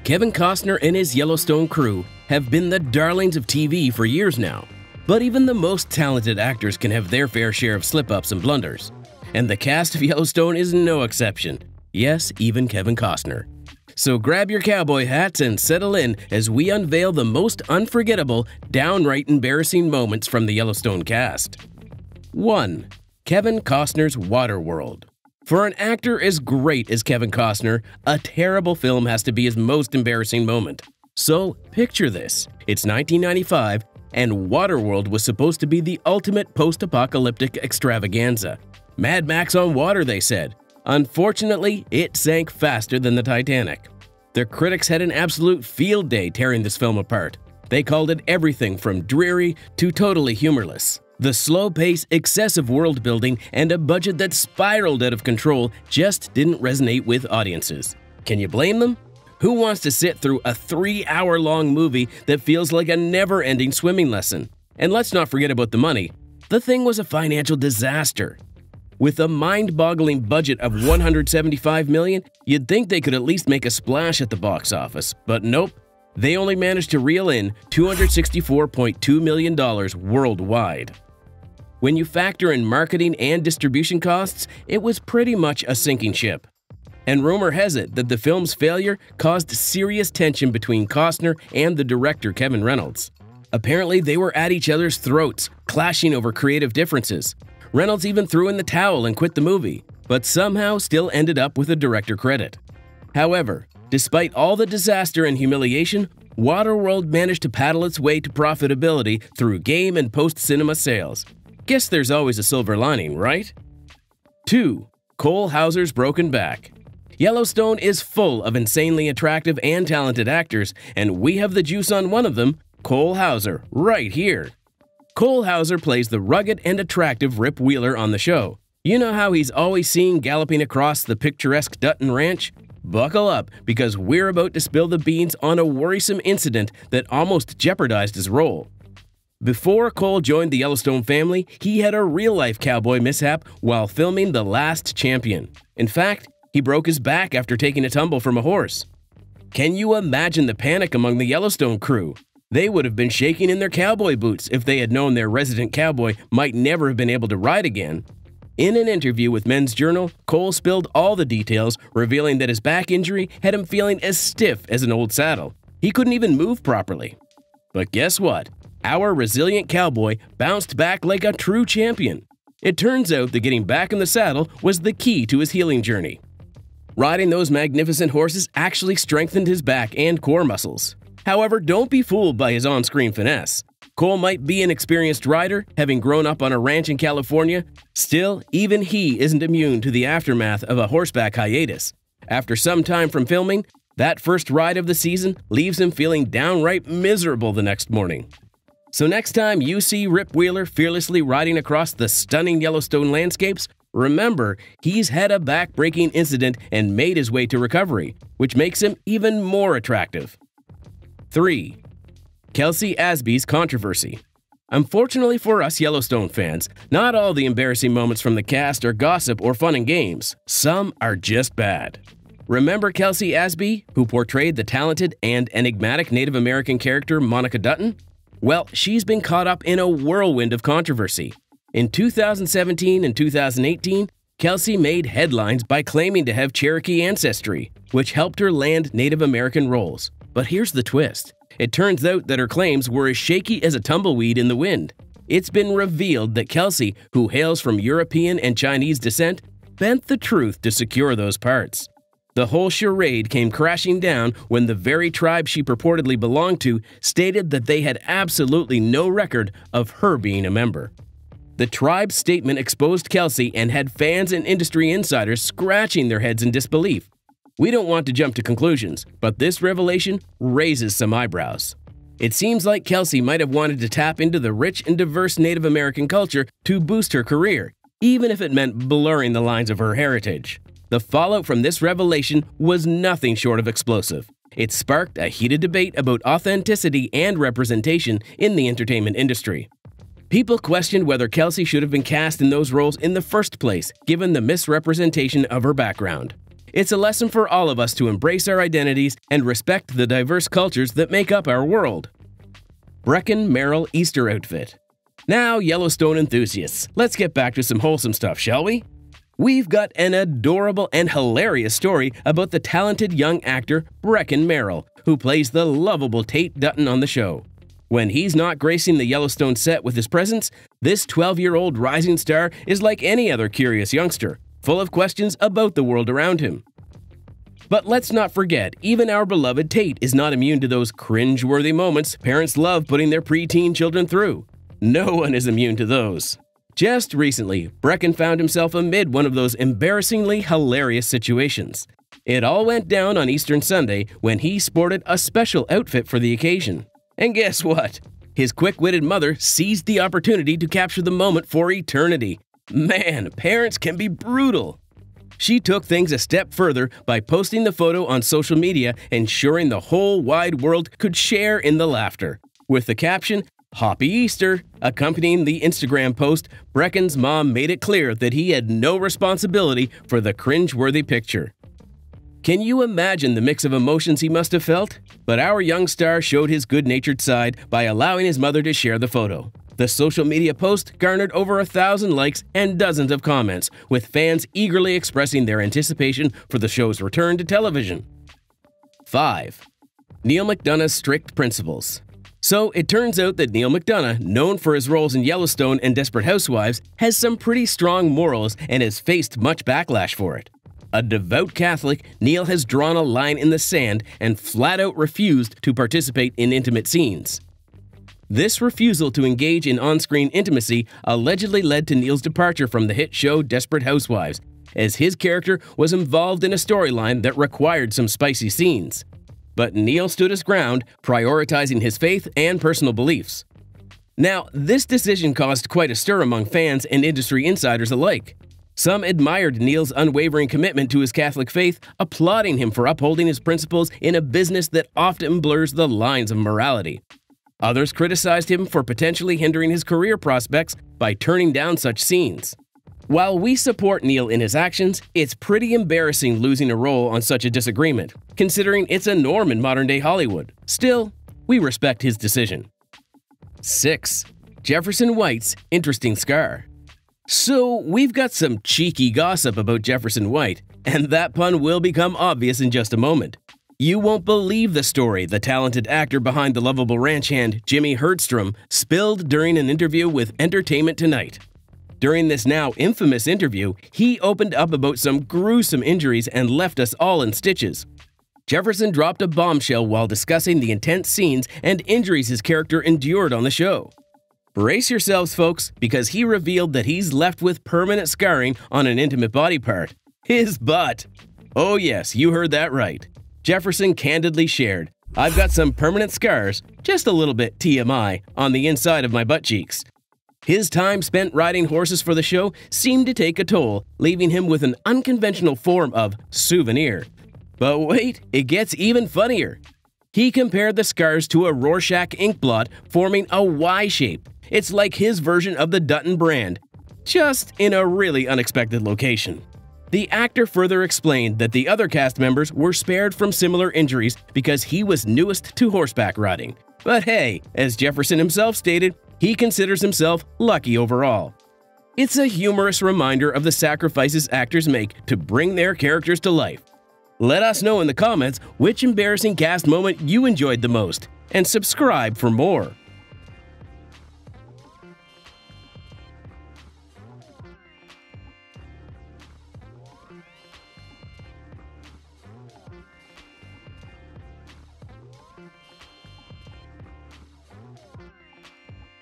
Kevin Costner and his Yellowstone crew have been the darlings of TV for years now. But even the most talented actors can have their fair share of slip-ups and blunders. And the cast of Yellowstone is no exception. Yes, even Kevin Costner. So grab your cowboy hats and settle in as we unveil the most unforgettable, downright embarrassing moments from the Yellowstone cast. 1. Kevin Costner's Waterworld. For an actor as great as Kevin Costner, a terrible film has to be his most embarrassing moment. So picture this. It's 1995, and Waterworld was supposed to be the ultimate post-apocalyptic extravaganza. Mad Max on water, they said. Unfortunately, it sank faster than the Titanic. The critics had an absolute field day tearing this film apart. They called it everything from dreary to totally humorless. The slow pace, excessive world building, and a budget that spiraled out of control just didn't resonate with audiences. Can you blame them? Who wants to sit through a 3-hour-long movie that feels like a never-ending swimming lesson? And let's not forget about the money. The thing was a financial disaster. With a mind-boggling budget of $175 million, you'd think they could at least make a splash at the box office, but nope. They only managed to reel in $264.2 million worldwide. When you factor in marketing and distribution costs, it was pretty much a sinking ship. And rumor has it that the film's failure caused serious tension between Costner and the director Kevin Reynolds. Apparently, they were at each other's throats, clashing over creative differences. Reynolds even threw in the towel and quit the movie, but somehow still ended up with a director credit. However, despite all the disaster and humiliation, Waterworld managed to paddle its way to profitability through game and post-cinema sales. Guess there's always a silver lining, right? 2. Cole Hauser's broken back. Yellowstone is full of insanely attractive and talented actors, and we have the juice on one of them, Cole Hauser, right here. Cole Hauser plays the rugged and attractive Rip Wheeler on the show. You know how he's always seen galloping across the picturesque Dutton Ranch? Buckle up, because we're about to spill the beans on a worrisome incident that almost jeopardized his role. Before Cole joined the Yellowstone family, he had a real-life cowboy mishap while filming The Last Champion. In fact, he broke his back after taking a tumble from a horse. Can you imagine the panic among the Yellowstone crew? They would have been shaking in their cowboy boots if they had known their resident cowboy might never have been able to ride again. In an interview with Men's Journal, Cole spilled all the details, revealing that his back injury had him feeling as stiff as an old saddle. He couldn't even move properly. But guess what? Our resilient cowboy bounced back like a true champion. It turns out that getting back in the saddle was the key to his healing journey. Riding those magnificent horses actually strengthened his back and core muscles. However, don't be fooled by his on-screen finesse. Cole might be an experienced rider, having grown up on a ranch in California. Still, even he isn't immune to the aftermath of a horseback hiatus. After some time from filming, that first ride of the season leaves him feeling downright miserable the next morning. So next time you see Rip Wheeler fearlessly riding across the stunning Yellowstone landscapes, remember he's had a back-breaking incident and made his way to recovery, which makes him even more attractive. 3. Kelsey Asbys controversy. Unfortunately for us Yellowstone fans, not all the embarrassing moments from the cast are gossip or fun and games. Some are just bad. Remember Kelsey Asbys, who portrayed the talented and enigmatic Native American character Monica Dutton? Well, she's been caught up in a whirlwind of controversy. In 2017 and 2018, Kelsey made headlines by claiming to have Cherokee ancestry, which helped her land Native American roles. But here's the twist. It turns out that her claims were as shaky as a tumbleweed in the wind. It's been revealed that Kelsey, who hails from European and Chinese descent, bent the truth to secure those parts. The whole charade came crashing down when the very tribe she purportedly belonged to stated that they had absolutely no record of her being a member. The tribe's statement exposed Kelsey and had fans and industry insiders scratching their heads in disbelief. We don't want to jump to conclusions, but this revelation raises some eyebrows. It seems like Kelsey might have wanted to tap into the rich and diverse Native American culture to boost her career, even if it meant blurring the lines of her heritage. The fallout from this revelation was nothing short of explosive. It sparked a heated debate about authenticity and representation in the entertainment industry. People questioned whether Kelsey should have been cast in those roles in the first place, given the misrepresentation of her background. It's a lesson for all of us to embrace our identities and respect the diverse cultures that make up our world. Brecken Merrell Easter outfit. Now, Yellowstone enthusiasts, let's get back to some wholesome stuff, shall we? We've got an adorable and hilarious story about the talented young actor Brecken Merrell, who plays the lovable Tate Dutton on the show. When he's not gracing the Yellowstone set with his presence, this 12-year-old rising star is like any other curious youngster, full of questions about the world around him. But let's not forget, even our beloved Tate is not immune to those cringe-worthy moments parents love putting their preteen children through. No one is immune to those. Just recently, Brecken found himself amid one of those embarrassingly hilarious situations. It all went down on Easter Sunday when he sported a special outfit for the occasion. And guess what? His quick-witted mother seized the opportunity to capture the moment for eternity. Man, parents can be brutal. She took things a step further by posting the photo on social media, ensuring the whole wide world could share in the laughter. With the caption, "Happy Easter," accompanying the Instagram post, Brecken's mom made it clear that he had no responsibility for the cringe-worthy picture. Can you imagine the mix of emotions he must have felt? But our young star showed his good-natured side by allowing his mother to share the photo. The social media post garnered over 1,000 likes and dozens of comments, with fans eagerly expressing their anticipation for the show's return to television. 5. Neil McDonough's strict principles. So it turns out that Neil McDonough, known for his roles in Yellowstone and Desperate Housewives, has some pretty strong morals and has faced much backlash for it. A devout Catholic, Neil has drawn a line in the sand and flat-out refused to participate in intimate scenes. This refusal to engage in on-screen intimacy allegedly led to Neil's departure from the hit show Desperate Housewives, as his character was involved in a storyline that required some spicy scenes. But Neil stood his ground, prioritizing his faith and personal beliefs. Now, this decision caused quite a stir among fans and industry insiders alike. Some admired Neil's unwavering commitment to his Catholic faith, applauding him for upholding his principles in a business that often blurs the lines of morality. Others criticized him for potentially hindering his career prospects by turning down such scenes. While we support Neil in his actions, it's pretty embarrassing losing a role on such a disagreement, considering it's a norm in modern-day Hollywood. Still, we respect his decision. 6. Jefferson Whites' interesting scar. So, we've got some cheeky gossip about Jefferson White, and that pun will become obvious in just a moment. You won't believe the story the talented actor behind the lovable ranch hand, Jimmy Herdstrom, spilled during an interview with Entertainment Tonight. During this now infamous interview, he opened up about some gruesome injuries and left us all in stitches. Jefferson dropped a bombshell while discussing the intense scenes and injuries his character endured on the show. Brace yourselves, folks, because he revealed that he's left with permanent scarring on an intimate body part: his butt. Oh yes, you heard that right. Jefferson candidly shared, "I've got some permanent scars, just a little bit TMI, on the inside of my butt cheeks." His time spent riding horses for the show seemed to take a toll, leaving him with an unconventional form of souvenir. But wait, it gets even funnier. He compared the scars to a Rorschach ink blot forming a Y shape. It's like his version of the Dutton brand, just in a really unexpected location. The actor further explained that the other cast members were spared from similar injuries because he was newest to horseback riding. But hey, as Jefferson himself stated, he considers himself lucky overall. It's a humorous reminder of the sacrifices actors make to bring their characters to life. Let us know in the comments which embarrassing cast moment you enjoyed the most, and subscribe for more.